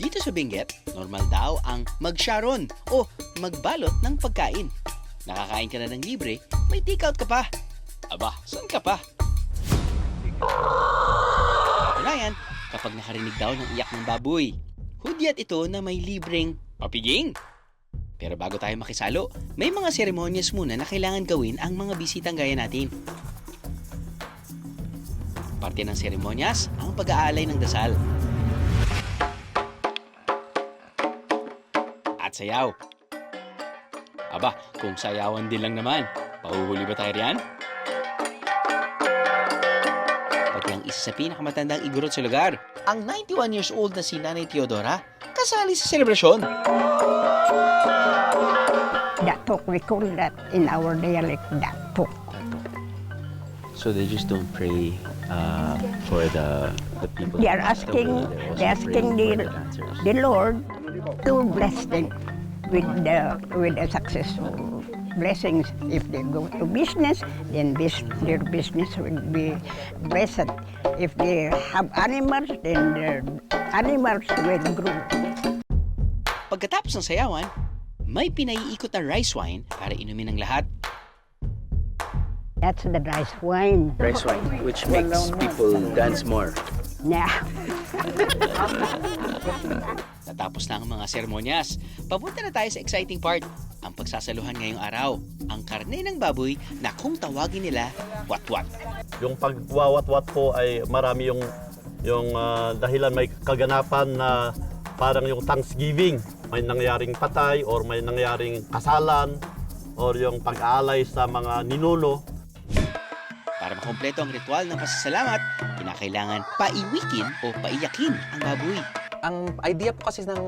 Dito sa Benguet, normal daw ang mag-sharon o magbalot ng pagkain. Nakakain ka na ng libre, may take-out ka pa. Aba, saan ka pa? Katunayan, kapag nakarinig daw ng iyak ng baboy, hudyat ito na may libreng papiging. Pero bago tayo makisalo, may mga seremonyas muna na kailangan gawin ang mga bisitang gaya natin. Parte ng seremonyas ang pag-aalay ng dasal. At sayaw. Aba, kung sayawan din lang naman, pahuhuli ba tayo riyan? Pati ang isa sa pinakamatandang igorot sa lugar, ang 91 years old na si Nanay Teodora, kasali sa selebrasyon. Datuk, we call that in our dialect, datuk. So they just don't pray for the people. They are asking, the Lord to bless them with the successful blessings. If they go to business, then their business will be blessed. If they have animals, then their animals will grow. Pagkatapos ng sayawan, may pinaiikot na rice wine para inumin ng lahat. That's the rice wine. Rice wine, which makes people dance more. Yeah. Natapos na ang mga seremonyas. Papunta na tayo sa exciting part, ang pagsasaluhan ngayong araw. Ang karne ng baboy na kung tawagin nila, wat-wat. Yung pagwawat-wat po ay marami yung dahilan, may kaganapan na parang yung Thanksgiving. May nangyaring patay or may nangyaring kasalan or yung pag-aalay sa mga ninuno. Para makompleto ang ritual ng pasasalamat, kinakailangan paiwikin o paiyakin ang baboy. Ang idea po kasi ng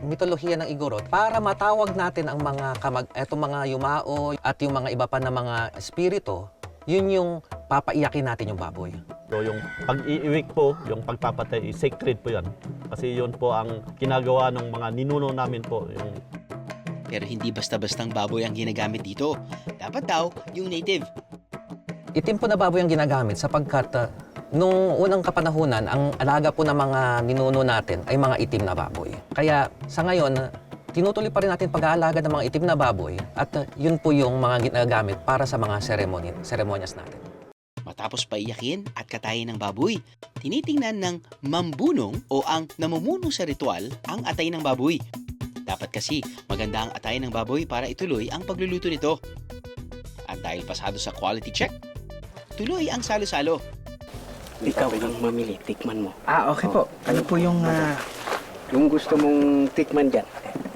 mitolohiya ng Igorot, para matawag natin ang mga mga yumao at yung mga iba pa na mga espiritu, yun yung papaiyakin natin yung baboy. So yung pag-iiwik po, yung pagpapatay, sacred po yan. Kasi yun po ang ginagawa ng mga ninuno namin po. Pero hindi basta-bastang baboy ang ginagamit dito. Dapat daw yung native. Itim po na baboy ang ginagamit sapagkat nung unang kapanahunan, ang alaga po ng mga ninuno natin ay mga itim na baboy. Kaya sa ngayon, tinutuloy pa rin natin pag-aalaga ng mga itim na baboy at yun po yung mga ginagamit para sa mga seremonyas natin. Matapos paiyakin at katayin ng baboy, tinitingnan ng mambunong o ang namumuno sa ritual ang atay ng baboy. Dapat kasi maganda ang atay ng baboy para ituloy ang pagluluto nito. At dahil pasado sa quality check, tuloy ang salo-salo. Ikaw ang mamili, tikman mo. Okay po. Ano po yung Yung gusto mong tikman dyan.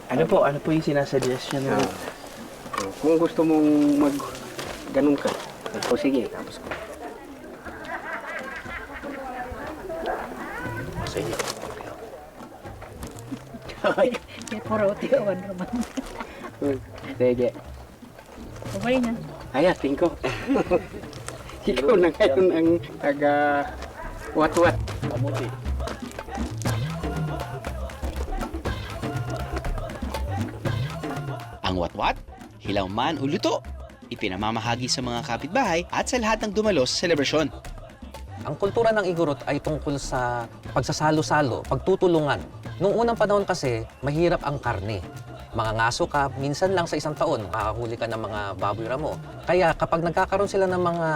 ano po yung sinasuggest niyo? Kung gusto mong ganun ka, o sige, tapos ko. Sige. Sige. Okay na. Ay, tingko. Ikaw na ngayon ang taga-wat-wat. Kamuti. Ang watwat, hilaw man o luto, ipinamamahagi sa mga kapitbahay at sa lahat ng dumalo sa selebrasyon. Ang kultura ng Igorot ay tungkol sa pagsasalo-salo, pagtutulungan. Noong unang panahon kasi, mahirap ang karne. Mga ngaso ka, minsan lang sa isang taon, makakahuli ka ng mga baboy ramo. Kaya kapag nagkakaroon sila ng mga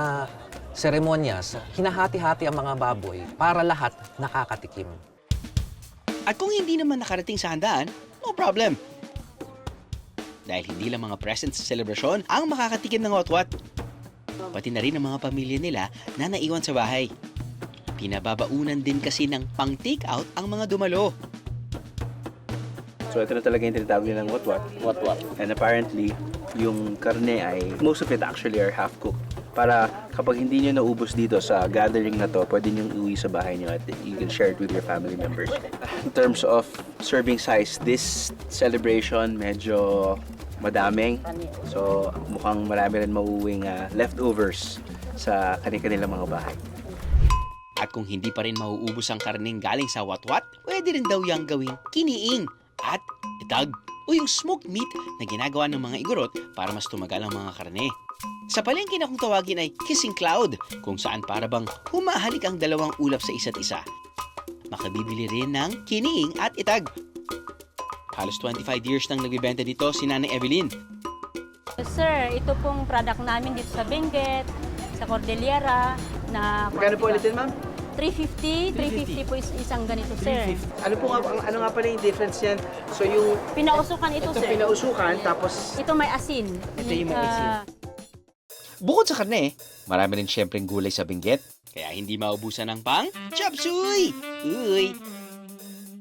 seremonyas, hinahati-hati ang mga baboy para lahat nakakatikim. At kung hindi naman nakarating sa handaan, no problem. Dahil hindi lang mga present sa selebrasyon ang makakatikim ng watwat. Pati na rin ang mga pamilya nila na naiwan sa bahay. Pinababaunan din kasi ng pang-take out ang mga dumalo. So ito na talaga yung tinatawag nilang what-what. And apparently, yung karne ay, most of it actually are half-cooked. Para kapag hindi nyo naubos dito sa gathering na to, pwede nyo iuwi sa bahay nyo at you can share it with your family members. In terms of serving size, this celebration medyo madaming. So mukhang marami rin mauuwing leftovers sa kanilang mga bahay. At kung hindi pa rin mauubos ang karneng galing sa watwat, pwede rin daw yang gawing kiniing at itag o yung smoked meat na ginagawa ng mga Igorot para mas tumagal ang mga karne. Sa palengke na kung tawagin ay kissing cloud, kung saan para bang humahalik ang dalawang ulap sa isa't isa. makabibili rin ng kining at itag. Halos 25 years nang nagbibenta nito si Nanay Evelyn. Sir, ito pong product namin dito sa Benguet, sa Cordillera, na... Magkano po ulitin, ma'am? 350 po isang ganito, sir. Ano po nga, ano nga pala yung difference yan? So yung Pinausukan ito, itong sir. pinausukan, tapos Ito may asin. Ito yung may asin. Bukod sa karne, marami rin syempreng gulay sa Benguet. Kaya hindi maubusan ng pang chop suey! Uy!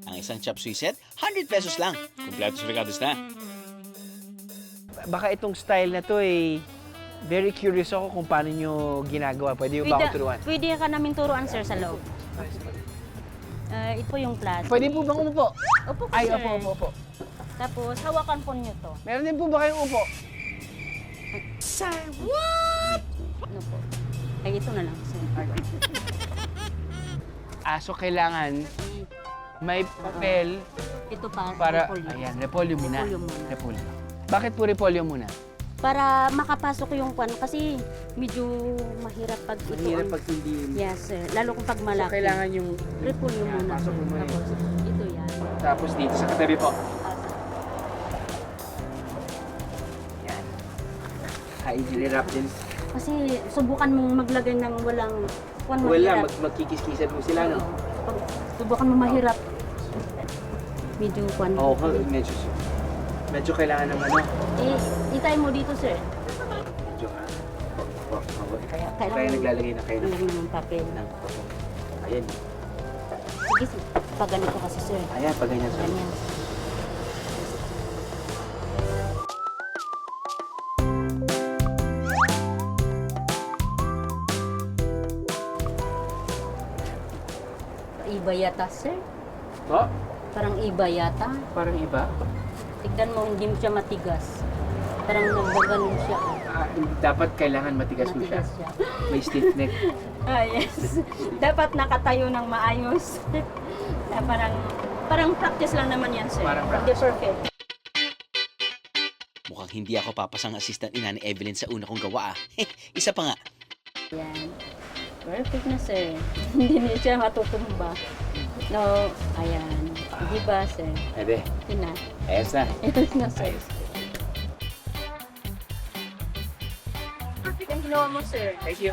Ang isang chop suey set, 100 pesos lang. Kompleto sa regados na. baka itong style na to very curious ako kung paano nyo ginagawa. Pwede mo ba ako turuan? Pwede ka namin turuan, sir, sa loob. Ito po yung class. Pwede po bang umupo? Opo po, Ay, sir. opo. Tapos, hawakan po nyo to. Meron din po ba kayong upo? Ano po? Ay, ito na lang, sir. So kailangan may papel Ito pa, para... repolyo. Ayan, repolyo muna. Repolyo muna. Repolyo. Bakit po repolyo muna? Para makapasok yung kwan, kasi medyo mahirap pag ito. Mahirap ang- pag hindi... Yes, sir. Lalo kung pag So malaki. kailangan yung... Repolyo Yan, muna. pasok mo muna yun. Tapos, ito yan. Tapos dito sa katabi po. Yan. Easily wrap din. Kasi subukan mong maglagay ng walang kwan Wala, mahirap. magkikiskisan mo sila, no? Pag subukan mo mahirap. Medyo kwan. Oo, medyo kailangan ng ano. Itay mo dito, sir. Medyo nga. Kaya Tayo kailangan naglalagay na kayo Lagyan mo ng papel. ng... Ayan. Sige, pag ganito kasi, sir. Ayan, pag ganyan. Ganyan. Iba yata, sir. Oh, Parang iba yata. parang iba. Tignan mo, hindi mo siya matigas. Parang nagbaganon siya. Dapat kailangan matigas mo siya. Matigas siya. May stiff neck. Yes. Dapat nakatayo ng maayos. Na parang practice lang naman yan, sir. Parang Hindi perfect. Mukhang hindi ako papasang assistant ni Nanay Evelyn sa una kong gawa. Isa pa nga. Yan. Perfect na, sir. Hindi niya siya matutumba. No, ayan. Di ba, sir? Ebe, Yun na. ayos na. Ayos na, sir. Perfect ang ginawa mo, sir. Thank you.